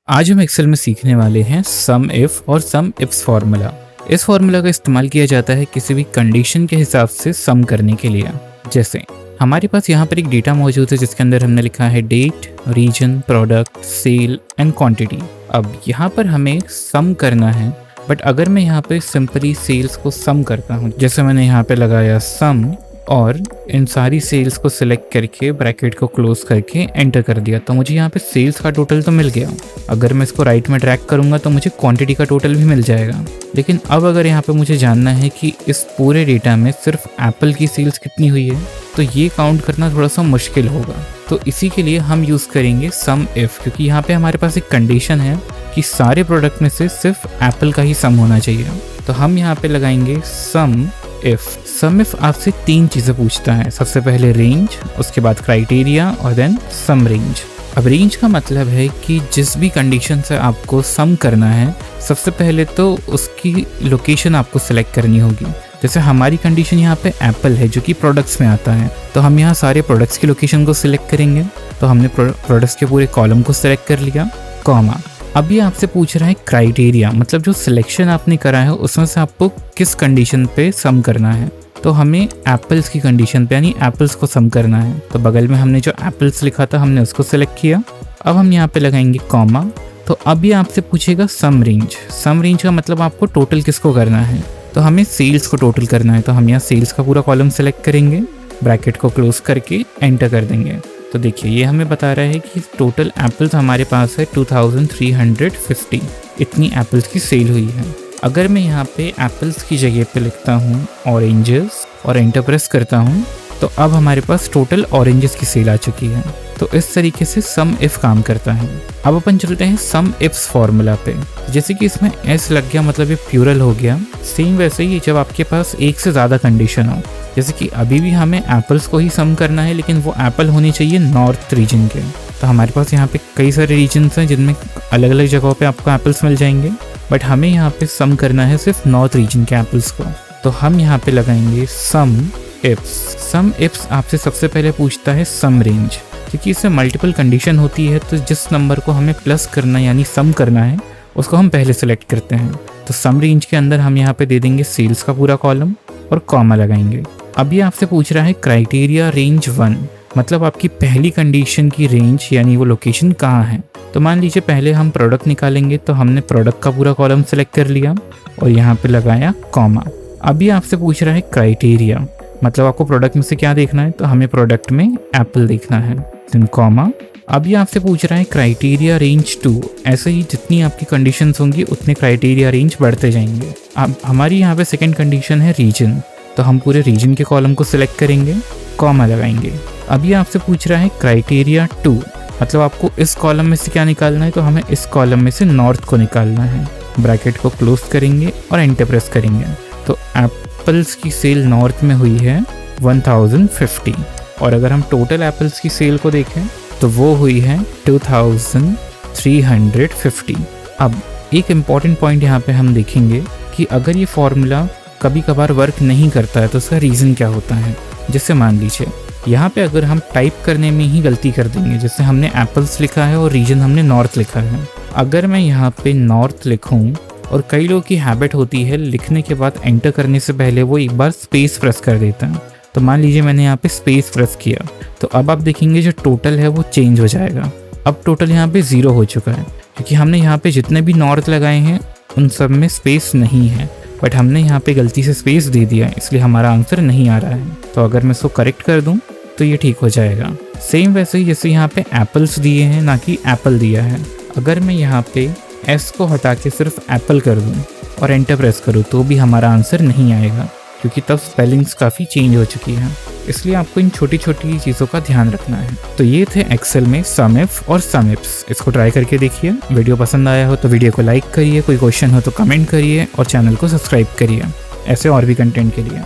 आज हम एक्सेल में सीखने वाले हैं सम इफ और सम इफ्स फार्मूला। इस फार्मूला का इस्तेमाल किया जाता है किसी भी कंडीशन के हिसाब से सम करने के लिए। जैसे हमारे पास यहाँ पर एक डेटा मौजूद है जिसके अंदर हमने लिखा है date, reason, product, sale and quantity. अब यहाँ पर हमें सम करना है, बट अगर मैं यहाँ पे सिंपली सेल्स को सम करता हूँ, जैसे मैंने यहाँ पे लगाया सम और इन सारी सेल्स को सिलेक्ट करके ब्रैकेट को क्लोज करके एंटर कर दिया, तो मुझे यहाँ पे सेल्स का टोटल तो मिल गया। अगर मैं इसको राइट में ड्रैग करूँगा तो मुझे क्वांटिटी का टोटल भी मिल जाएगा। लेकिन अब अगर यहाँ पे मुझे जानना है कि इस पूरे डेटा में सिर्फ एप्पल की सेल्स कितनी हुई है, तो ये काउंट करना थोड़ा सा मुश्किल होगा। तो इसी के लिए हम यूज़ करेंगे सम इफ़, क्योंकि यहाँ पे हमारे पास एक कंडीशन है कि सारे प्रोडक्ट में से सिर्फ एप्पल का ही सम होना चाहिए। तो हम यहाँ पे लगाएंगे सम इफ आपसे तीन चीज़ें पूछता है। सबसे पहले रेंज, उसके बाद क्राइटेरिया और देन सम रेंज। अब रेंज का मतलब है कि जिस भी कंडीशन से आपको सम करना है, सबसे पहले तो उसकी लोकेशन आपको सिलेक्ट करनी होगी। जैसे हमारी कंडीशन यहाँ पे एप्पल है जो कि प्रोडक्ट्स में आता है, तो हम यहाँ सारे प्रोडक्ट्स की लोकेशन को सिलेक्ट करेंगे। तो हमने प्रोडक्ट्स के पूरे कॉलम को सिलेक्ट कर लिया, कॉमा। अब ये आपसे पूछ रहा है क्राइटेरिया, मतलब जो सिलेक्शन आपने करा है उसमें से आपको किस कंडीशन पे सम करना है। तो हमें एप्पल्स की कंडीशन पे यानी एप्पल्स को सम करना है। तो बगल में हमने जो एप्पल्स लिखा था हमने उसको सिलेक्ट किया। अब हम यहाँ पे लगाएंगे कॉमा। तो अब ये आपसे पूछेगा सम रेंज। सम रेंज का मतलब आपको टोटल किसको करना है, तो हमें सेल्स को टोटल करना है। तो हम यहाँ सेल्स का पूरा कॉलम सेलेक्ट करेंगे, ब्रैकेट को क्लोज करके एंटर कर देंगे। तो देखिए ये हमें बता रहा है कि टोटल एप्पल्स हमारे पास है 2350। इतनी एप्पल्स की सेल हुई है। अगर मैं यहाँ पे एप्पल्स की जगह पे लिखता हूँ ऑरेंजेस और एंटर प्रेस करता हूँ, तो अब हमारे पास टोटल ऑरेंजेस की सेल आ चुकी है। तो इस तरीके से सम इफ काम करता है। अब अपन चलते हैं सम इफ्स फार्मूला पे। जैसे कि इसमें एस लग गया मतलब ये प्लूरल हो गया। सेम वैसे ही जब आपके पास एक से ज़्यादा कंडीशन हो, जैसे कि अभी भी हमें एप्पल्स को ही सम करना है, लेकिन वो एप्पल होनी चाहिए नॉर्थ रीजन के। तो हमारे पास यहाँ पे कई सारे रीजन्स हैं जिनमें अलग अलग जगहों पे आपको एप्पल्स मिल जाएंगे, बट हमें यहाँ पे सम करना है सिर्फ नॉर्थ रीजन के एप्पल्स को। तो हम यहाँ पे लगाएंगे सम इफ्स। सम इफ्स आपसे सबसे पहले पूछता है सम रेंज, क्योंकि इसमें मल्टीपल कंडीशन होती है। तो जिस नंबर को हमें प्लस करना यानी सम करना है उसको हम पहले सेलेक्ट करते हैं। तो सम रेंज के अंदर हम यहाँ पे दे देंगे सेल्स का पूरा कॉलम और कॉमा लगाएंगे। अभी आपसे पूछ रहा है क्राइटेरिया रेंज 1, मतलब आपकी पहली कंडीशन की रेंज यानी वो लोकेशन कहाँ है। तो मान लीजिए पहले हम प्रोडक्ट निकालेंगे, तो हमने प्रोडक्ट का पूरा कॉलम सेलेक्ट कर लिया और यहाँ पे लगाया कॉमा। अभी आपसे पूछ रहा है क्राइटेरिया, मतलब आपको प्रोडक्ट में से क्या देखना है, तो हमें प्रोडक्ट में एप्पल देखना है, देन कॉमा। अभी आपसे पूछ रहा है क्राइटेरिया रेंज 2। ऐसे ही जितनी आपकी कंडीशंस होंगी उतने क्राइटेरिया रेंज बढ़ते जाएंगे। अब हमारी यहाँ पे सेकंड कंडीशन है रीजन, तो हम पूरे रीजन के कॉलम को सिलेक्ट करेंगे, कॉमा लगाएंगे। अभी आपसे पूछ रहा है क्राइटेरिया 2, मतलब आपको इस कॉलम में से क्या निकालना है, तो हमें इस कॉलम में से नॉर्थ को निकालना है। ब्रैकेट को क्लोज करेंगे और एंटर प्रेस करेंगे। तो एप्पल्स की सेल नॉर्थ में हुई है 1050, और अगर हम टोटल एप्पल्स की सेल को देखें तो वो हुई है 2350। अब एक इम्पॉर्टेंट पॉइंट यहाँ पे हम देखेंगे कि अगर ये फॉर्मूला कभी कभार वर्क नहीं करता है तो उसका रीज़न क्या होता है। जैसे मान लीजिए यहाँ पे अगर हम टाइप करने में ही गलती कर देंगे, जैसे हमने एप्पल्स लिखा है और रीजन हमने नॉर्थ लिखा है। अगर मैं यहाँ पे नॉर्थ लिखूँ, और कई लोगों की हैबिट होती है लिखने के बाद एंटर करने से पहले वो एक बार स्पेस प्रेस कर देता है। तो मान लीजिए मैंने यहाँ पे स्पेस प्रेस किया, तो अब आप देखेंगे जो टोटल है वो चेंज हो जाएगा। अब टोटल यहाँ पे 0 हो चुका है, क्योंकि हमने यहाँ पे जितने भी नॉर्थ लगाए हैं उन सब में स्पेस नहीं है, बट हमने यहाँ पे गलती से स्पेस दे दिया है, इसलिए हमारा आंसर नहीं आ रहा है। तो अगर मैं इसको करेक्ट कर दूँ तो ये ठीक हो जाएगा। सेम वैसे ही जैसे यहाँ पे एप्पल्स दिए हैं ना कि एप्पल दिया है, अगर मैं यहाँ पे एस को हटा के सिर्फ एप्पल कर दूँ और एंटर प्रेस करूँ तो भी हमारा आंसर नहीं आएगा, क्योंकि तब स्पेलिंग्स काफ़ी चेंज हो चुकी हैं। इसलिए आपको इन छोटी छोटी चीज़ों का ध्यान रखना है। तो ये थे एक्सेल में सम इफ और सम इफ्स। इसको ट्राई करके देखिए। वीडियो पसंद आया हो तो वीडियो को लाइक करिए, कोई क्वेश्चन हो तो कमेंट करिए और चैनल को सब्सक्राइब करिए ऐसे और भी कंटेंट के लिए।